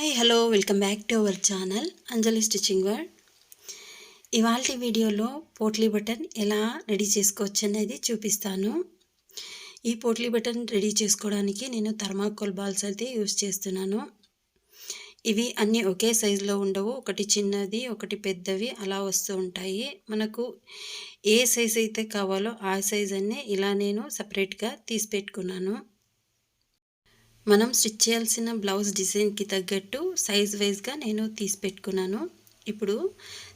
Hi hello welcome back to our channel Anjali stitching world. ఇవాల్టి వీడియోలో potli button ఎలా ready చేసుకోవచ్చు అనేది చూపిస్తాను. ఈ పోట్లీ బటన్ రెడీ చేసుకోవడానికి నేను థర్మాకోల్ బాల్స్ అయితే యూస్ చేస్తున్నాను. ఇవి అన్నీ ఒకే సైజులో ఉండవు, ఒకటి చిన్నది ఒకటి పెద్దవి అలా వస్తూ ఉంటాయి. మనకు ఏ సైజ్ అయితే కావాలో ఆ సైజ్ అన్నీ ఇలా నేను సపరేట్గా తీసి పెట్టుకున్నాను. మనం స్టిచ్ చేయాల్సిన బ్లౌజ్ డిజైన్కి తగ్గట్టు సైజ్ వైజ్గా నేను తీసి పెట్టుకున్నాను. ఇప్పుడు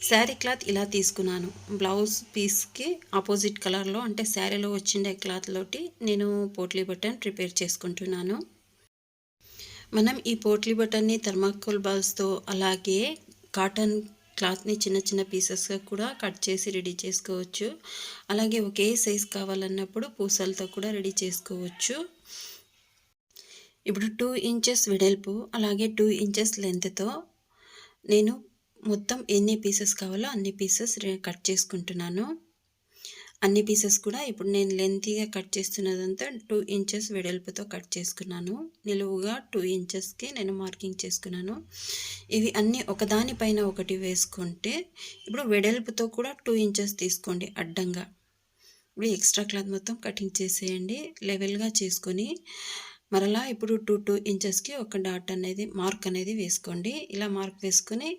శారీ క్లాత్ ఇలా తీసుకున్నాను. బ్లౌజ్ పీస్కి ఆపోజిట్ కలర్లో అంటే శారీలో వచ్చిండే క్లాత్ తోటి నేను పోట్లీ బటన్ ప్రిపేర్ చేసుకుంటున్నాను. మనం ఈ పోట్లీ బటన్ని థర్మాకోల్ బాల్స్తో అలాగే కాటన్ క్లాత్ని చిన్న చిన్న పీసెస్గా కూడా కట్ చేసి రెడీ చేసుకోవచ్చు. అలాగే ఒకే సైజ్ కావాలన్నప్పుడు పూసలతో కూడా రెడీ చేసుకోవచ్చు. ఇప్పుడు 2 ఇంచెస్ వెడల్పు అలాగే 2 ఇంచెస్ లెంత్తో నేను మొత్తం ఎన్ని పీసెస్ కావాలో అన్ని పీసెస్ కట్ చేసుకుంటున్నాను. అన్ని పీసెస్ కూడా ఇప్పుడు నేను లెంతీగా కట్ చేస్తున్నదంతా 2 ఇంచెస్ వెడల్పుతో కట్ చేసుకున్నాను. నిలువుగా 2 ఇంచెస్కి నేను మార్కింగ్ చేసుకున్నాను. ఇవి అన్నీ ఒకదానిపైన ఒకటి వేసుకుంటే ఇప్పుడు వెడల్పుతో కూడా 2 ఇంచెస్ తీసుకోండి అడ్డంగా. ఇప్పుడు ఎక్స్ట్రా క్లాత్ మొత్తం కటింగ్ చేసేయండి. లెవెల్గా చేసుకొని మరలా ఇప్పుడు 2 ఇంచెస్కి ఒక డాట్ అనేది మార్క్ అనేది వేసుకోండి. ఇలా మార్క్ వేసుకొని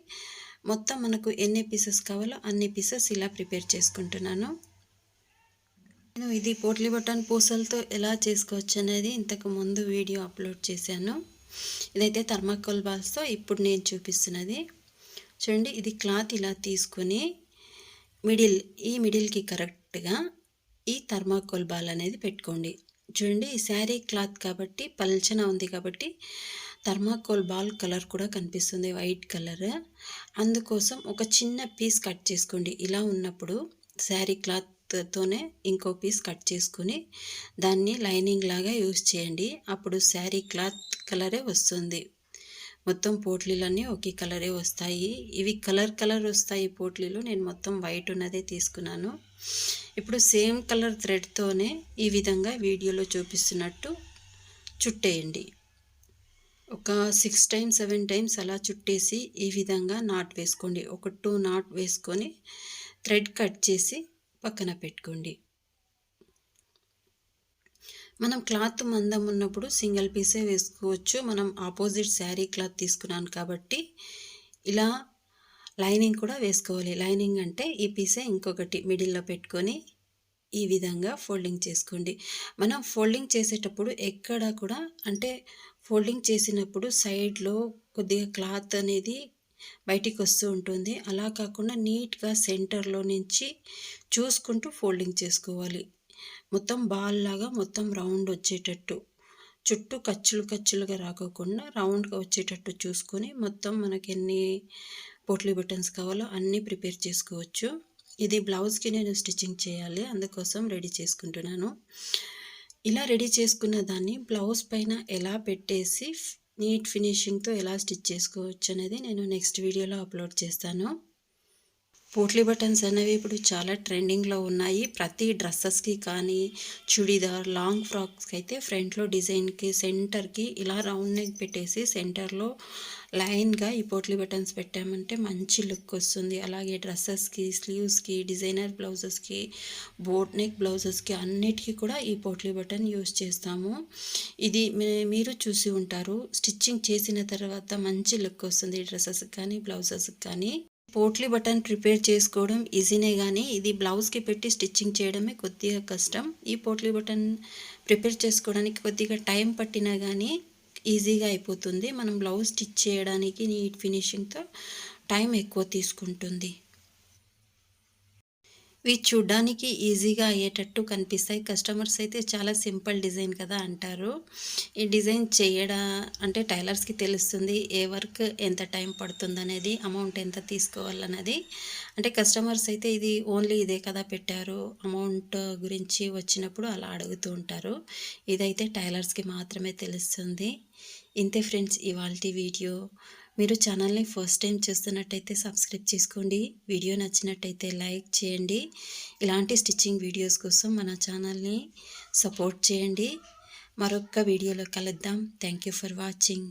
మొత్తం మనకు ఎన్ని పీసెస్ కావాలో అన్ని పీసెస్ ఇలా ప్రిపేర్ చేసుకుంటున్నాను. నేను ఇది పోట్లీ బటన్ పూసలతో ఎలా చేసుకోవచ్చు అనేది ఇంతకు ముందు వీడియో అప్లోడ్ చేశాను. ఇదైతే థర్మాకోల్ బాల్స్తో ఇప్పుడు నేను చూపిస్తున్నది. చూడండి, ఇది క్లాత్ ఇలా తీసుకొని ఈ మిడిల్కి కరెక్ట్గా ఈ థర్మాకోల్ బాల్ అనేది పెట్టుకోండి. చూడండి, ఈ శారీ క్లాత్ కాబట్టి పల్చన ఉంది కాబట్టి థర్మాకోల్ బాల్ కలర్ కూడా కనిపిస్తుంది, వైట్ కలర్. అందుకోసం ఒక చిన్న పీస్ కట్ చేసుకోండి. ఇలా ఉన్నప్పుడు శారీ క్లాత్తోనే ఇంకో పీస్ కట్ చేసుకొని దాన్ని లైనింగ్ లాగా యూజ్ చేయండి. అప్పుడు శారీ క్లాత్ కలరే వస్తుంది. మొత్తం పోట్లీలన్నీ ఒకే కలరే వస్తాయి. ఇవి కలర్ వస్తాయి పోట్లీలు. నేను మొత్తం వైట్ ఉన్నదే తీసుకున్నాను. ఇప్పుడు సేమ్ కలర్ థ్రెడ్తోనే ఈ విధంగా వీడియోలో చూపిస్తున్నట్టు చుట్టేయండి. ఒక 6 టైమ్స్ 7 టైమ్స్ అలా చుట్టేసి ఈ విధంగా నాట్ వేసుకోండి. ఒక 2 నాట్ వేసుకొని థ్రెడ్ కట్ చేసి పక్కన పెట్టుకోండి. మనం క్లాత్ మందం ఉన్నప్పుడు సింగిల్ పీసే వేసుకోవచ్చు. మనం ఆపోజిట్ శారీ క్లాత్ తీసుకున్నాను కాబట్టి ఇలా లైనింగ్ కూడా వేసుకోవాలి. లైనింగ్ అంటే ఈ పీసే ఇంకొకటి మిడిల్లో పెట్టుకొని ఈ విధంగా ఫోల్డింగ్ చేసుకోండి. మనం ఫోల్డింగ్ చేసేటప్పుడు ఎక్కడ కూడా అంటే ఫోల్డింగ్ చేసినప్పుడు సైడ్లో కొద్దిగా క్లాత్ అనేది బయటికి వస్తూ ఉంటుంది. అలా కాకుండా నీట్గా సెంటర్లో నుంచి చూసుకుంటూ ఫోల్డింగ్ చేసుకోవాలి. మొత్తం బాల్ లాగా మొత్తం రౌండ్ వచ్చేటట్టు, చుట్టూ కచ్చులుగా రాకోకుండా రౌండ్గా వచ్చేటట్టు చూసుకొని మొత్తం మనకి ఎన్ని పోట్లీ బటన్స్ కావాలో అన్నీ ప్రిపేర్ చేసుకోవచ్చు. ఇది బ్లౌజ్కి నేను స్టిచ్చింగ్ చేయాలి, అందుకోసం రెడీ చేసుకుంటున్నాను. ఇలా రెడీ చేసుకున్న దాన్ని బ్లౌజ్ పైన ఎలా పెట్టేసి నీట్ ఫినిషింగ్తో ఎలా స్టిచ్ చేసుకోవచ్చు అనేది నేను నెక్స్ట్ వీడియోలో అప్లోడ్ చేస్తాను. పోట్లీ బటన్స్ అనేవి ఇప్పుడు చాలా ట్రెండింగ్లో ఉన్నాయి. ప్రతి డ్రెస్సెస్కి కానీ చుడీదార్ లాంగ్ ఫ్రాక్స్కి అయితే ఫ్రంట్లో డిజైన్కి సెంటర్కి ఇలా రౌండ్ నెక్ పెట్టేసి సెంటర్లో లైన్గా ఈ పోట్లీ బటన్స్ పెట్టామంటే మంచి లుక్ వస్తుంది. అలాగే డ్రెస్సెస్కి, స్లీవ్స్కి, డిజైనర్ బ్లౌజెస్కి, బోట్ నెక్ బ్లౌజెస్కి అన్నిటికీ కూడా ఈ పోట్లీ బటన్ యూస్ చేస్తాము. ఇది మీరు చూసి ఉంటారు. స్టిచ్చింగ్ చేసిన తర్వాత మంచి లుక్ వస్తుంది డ్రెస్సెస్కి కానీ బ్లౌజెస్కి కానీ. పోట్లీ బటన్ ప్రిపేర్ చేసుకోవడం ఈజీనే కానీ ఇది బ్లౌజ్కి పెట్టి స్టిచ్చింగ్ చేయడమే కొద్దిగా కష్టం. ఈ పోట్లీ బటన్ ప్రిపేర్ చేసుకోవడానికి కొద్దిగా టైం పట్టినా కానీ ఈజీగా అయిపోతుంది. మనం బ్లౌజ్ స్టిచ్ చేయడానికి నీట్ ఫినిషింగ్తో టైం ఎక్కువ తీసుకుంటుంది. ఇవి చూడ్డానికి ఈజీగా అయ్యేటట్టు కనిపిస్తాయి. కస్టమర్స్ అయితే చాలా సింపుల్ డిజైన్ కదా అంటారు. ఈ డిజైన్ చేయడం అంటే టైలర్స్కి తెలుస్తుంది ఏ వర్క్ ఎంత టైం పడుతుంది అనేది, అమౌంట్ ఎంత తీసుకోవాలన్నది. అంటే కస్టమర్స్ అయితే ఇది ఓన్లీ ఇదే కదా పెట్టారు అమౌంట్ గురించి వచ్చినప్పుడు అలా అడుగుతూ ఉంటారు. ఇదైతే టైలర్స్కి మాత్రమే తెలుస్తుంది. ఇంతే ఫ్రెండ్స్ ఇవాల్టి వీడియో. మీరు ఛానల్ని ఫస్ట్ టైం చూస్తున్నట్టయితే సబ్స్క్రైబ్ చేసుకోండి. వీడియో నచ్చినట్టయితే లైక్ చేయండి. ఇలాంటి స్టిచ్చింగ్ వీడియోస్ కోసం మన ఛానల్ని సపోర్ట్ చేయండి. మరొక వీడియోలో కలుద్దాం. Thank you for watching.